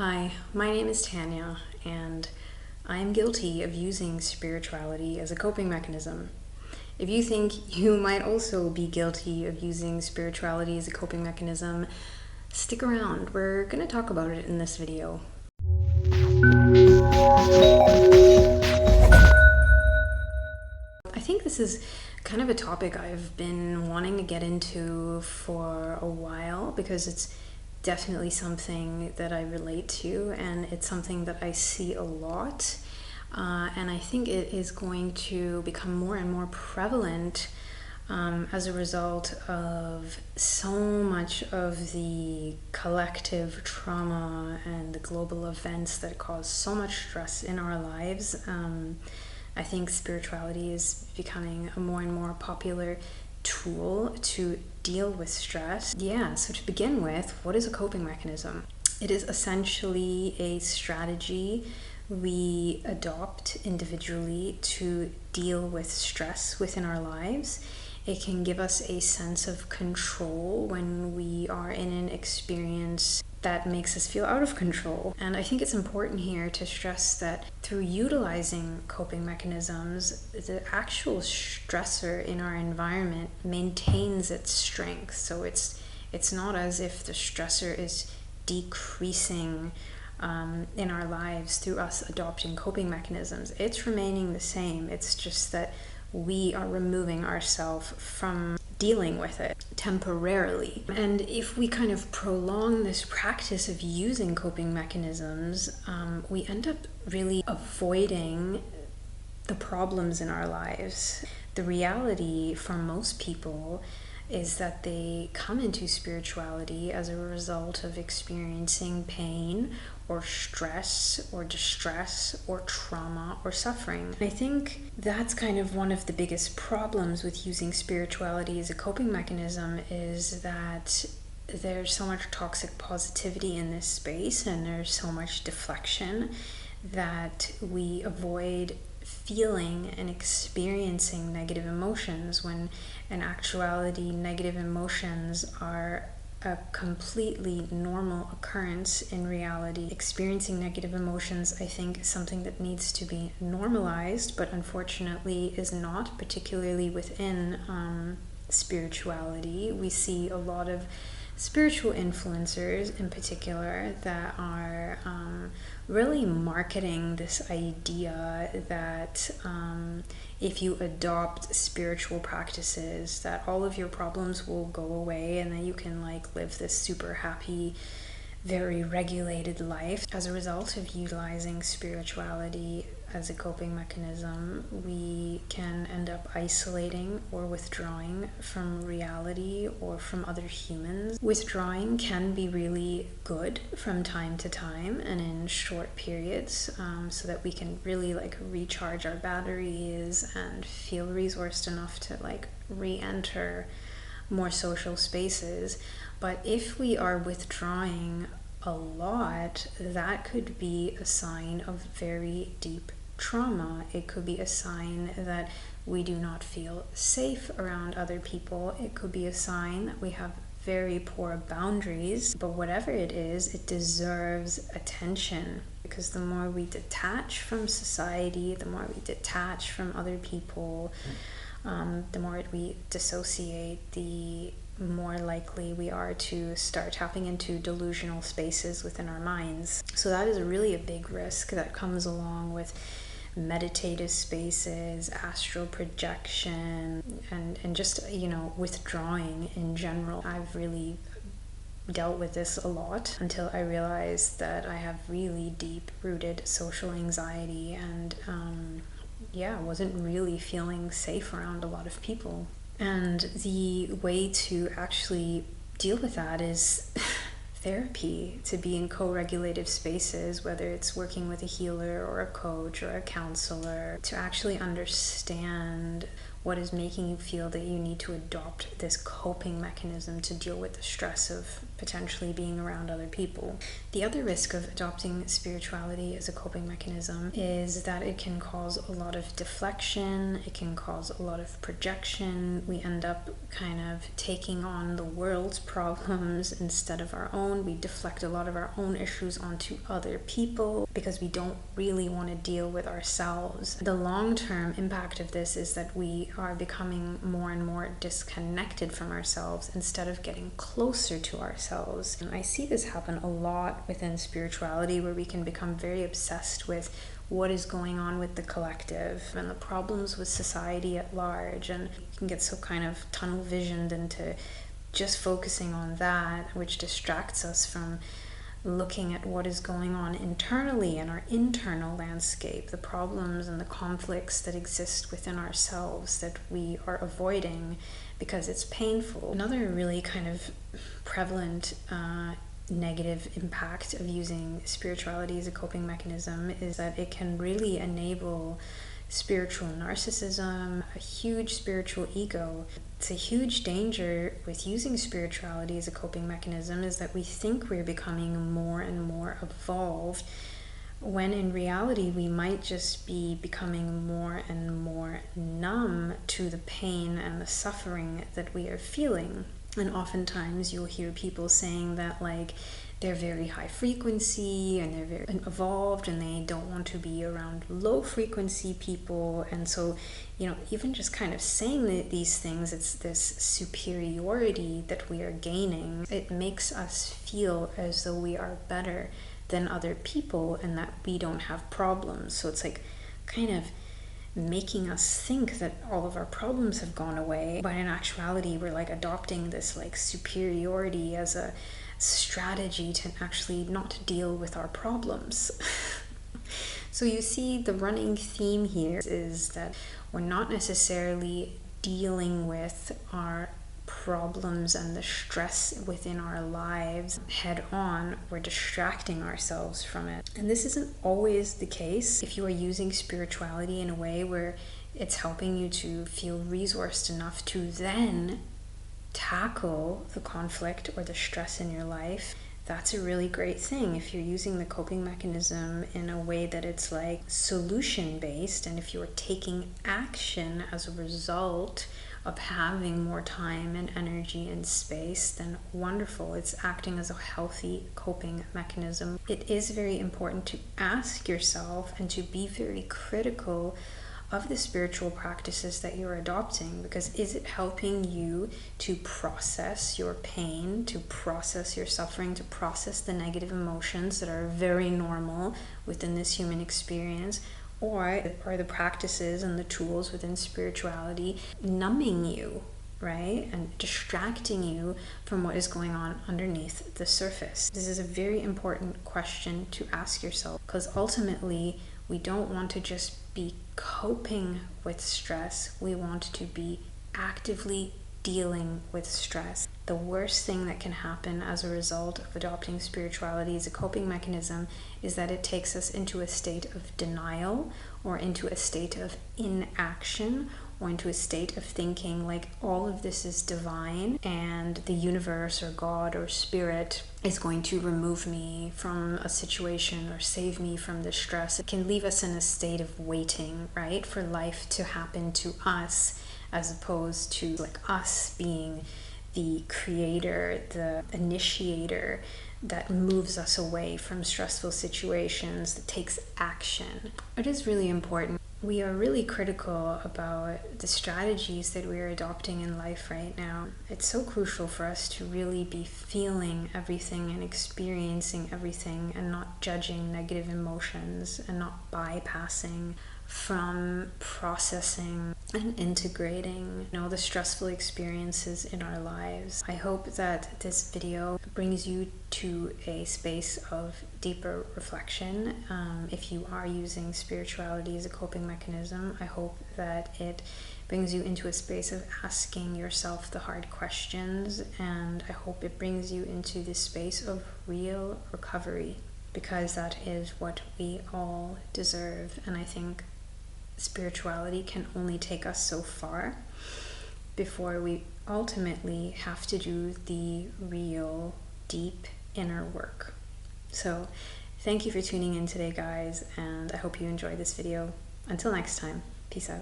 Hi, my name is Tanya, and I am guilty of using spirituality as a coping mechanism. If you think you might also be guilty of using spirituality as a coping mechanism, stick around. We're going to talk about it in this video. I think this is kind of a topic I've been wanting to get into for a while because it's definitely something that I relate to, and it's something that I see a lot, and I think it is going to become more and more prevalent as a result of so much of the collective trauma and the global events that cause so much stress in our lives. I think spirituality is becoming a more and more popular tool to deal with stress. So to begin with, what is a coping mechanism? It is essentially a strategy we adopt individually to deal with stress within our lives. It can give us a sense of control when we are in an experience that makes us feel out of control. And I think it's important here to stress that through utilizing coping mechanisms, the actual stressor in our environment maintains its strength. So it's not as if the stressor is decreasing in our lives through us adopting coping mechanisms. It's remaining the same. It's just that we are removing ourselves from dealing with it temporarily. And if we kind of prolong this practice of using coping mechanisms, we end up really avoiding the problems in our lives. The reality for most people is that they come into spirituality as a result of experiencing pain or stress or distress or trauma or suffering. I think that's kind of one of the biggest problems with using spirituality as a coping mechanism, is that there's so much toxic positivity in this space and there's so much deflection that we avoid feeling and experiencing negative emotions, when in actuality negative emotions are a completely normal occurrence in reality. Experiencing negative emotions, I think, is something that needs to be normalized, but unfortunately is not, particularly within spirituality. We see a lot of spiritual influencers in particular that are really marketing this idea that if you adopt spiritual practices, that all of your problems will go away and that you can live this super happy, very regulated life. As a result of utilizing spirituality as a coping mechanism, we can end up isolating or withdrawing from reality or from other humans. Withdrawing can be really good from time to time and in short periods, so that we can really recharge our batteries and feel resourced enough to re-enter more social spaces. But if we are withdrawing a lot, that could be a sign of very deep trauma. It could be a sign that we do not feel safe around other people. It could be a sign that we have very poor boundaries. But whatever it is, it deserves attention, because the more we detach from society, the more we detach from other people, the more we dissociate, the more likely we are to start tapping into delusional spaces within our minds. So that is really a big risk that comes along with meditative spaces, astral projection, and just withdrawing in general. I've really dealt with this a lot until I realized that I have really deep rooted social anxiety and wasn't really feeling safe around a lot of people. And the way to actually deal with that is therapy, to be in co-regulative spaces, whether it's working with a healer or a coach or a counselor, to actually understand what is making you feel that you need to adopt this coping mechanism to deal with the stress of potentially being around other people. The other risk of adopting spirituality as a coping mechanism is that it can cause a lot of deflection, it can cause a lot of projection. We end up kind of taking on the world's problems instead of our own. We deflect a lot of our own issues onto other people because we don't really want to deal with ourselves. The long-term impact of this is that we are becoming more and more disconnected from ourselves instead of getting closer to ourselves. And I see this happen a lot within spirituality, where we can become very obsessed with what is going on with the collective and the problems with society at large, and we can get so kind of tunnel visioned into just focusing on that, which distracts us from looking at what is going on internally in our internal landscape, the problems and the conflicts that exist within ourselves that we are avoiding because it's painful. Another really kind of prevalent negative impact of using spirituality as a coping mechanism is that it can really enable spiritual narcissism, a huge spiritual ego. It's a huge danger with using spirituality as a coping mechanism, is that we think we're becoming more and more evolved, when in reality we might just be becoming more and more numb to the pain and the suffering that we are feeling. And oftentimes you'll hear people saying that, like, they're very high frequency and they're very evolved and they don't want to be around low frequency people. And so, you know, even just kind of saying these things, it's this superiority that we are gaining. It makes us feel as though we are better than other people and that we don't have problems. So it's like kind of making us think that all of our problems have gone away, but in actuality we're like adopting this like superiority as a strategy to actually not deal with our problems. So you see, the running theme here is that we're not necessarily dealing with our problems and the stress within our lives head on. We're distracting ourselves from it. And this isn't always the case. If you are using spirituality in a way where it's helping you to feel resourced enough to then tackle the conflict or the stress in your life, that's a really great thing. If you're using the coping mechanism in a way that it's like solution based, and if you're taking action as a result of having more time and energy and space, then wonderful. It's acting as a healthy coping mechanism. It is very important to ask yourself and to be very critical of the spiritual practices that you're adopting, because is it helping you to process your pain, to process your suffering, to process the negative emotions that are very normal within this human experience? Or are the practices and the tools within spirituality numbing you, right? And distracting you from what is going on underneath the surface? This is a very important question to ask yourself, because ultimately we don't want to just be coping with stress. We want to be actively dealing with stress. The worst thing that can happen as a result of adopting spirituality as a coping mechanism is that it takes us into a state of denial, or into a state of inaction, or into a state of thinking like all of this is divine and the universe or God or spirit is going to remove me from a situation or save me from the stress. It can leave us in a state of waiting, right, for life to happen to us, as opposed to like us being the creator, the initiator that moves us away from stressful situations, that takes action. It is really important. We are really critical about the strategies that we are adopting in life right now. It's so crucial for us to really be feeling everything and experiencing everything and not judging negative emotions and not bypassing from processing and integrating, you know, the stressful experiences in our lives. I hope that this video brings you to a space of deeper reflection. If you are using spirituality as a coping mechanism, I hope that it brings you into a space of asking yourself the hard questions, and I hope it brings you into this space of real recovery, because that is what we all deserve. And I think spirituality can only take us so far before we ultimately have to do the real deep inner work. So thank you for tuning in today, guys, and I hope you enjoyed this video. Until next time, peace out.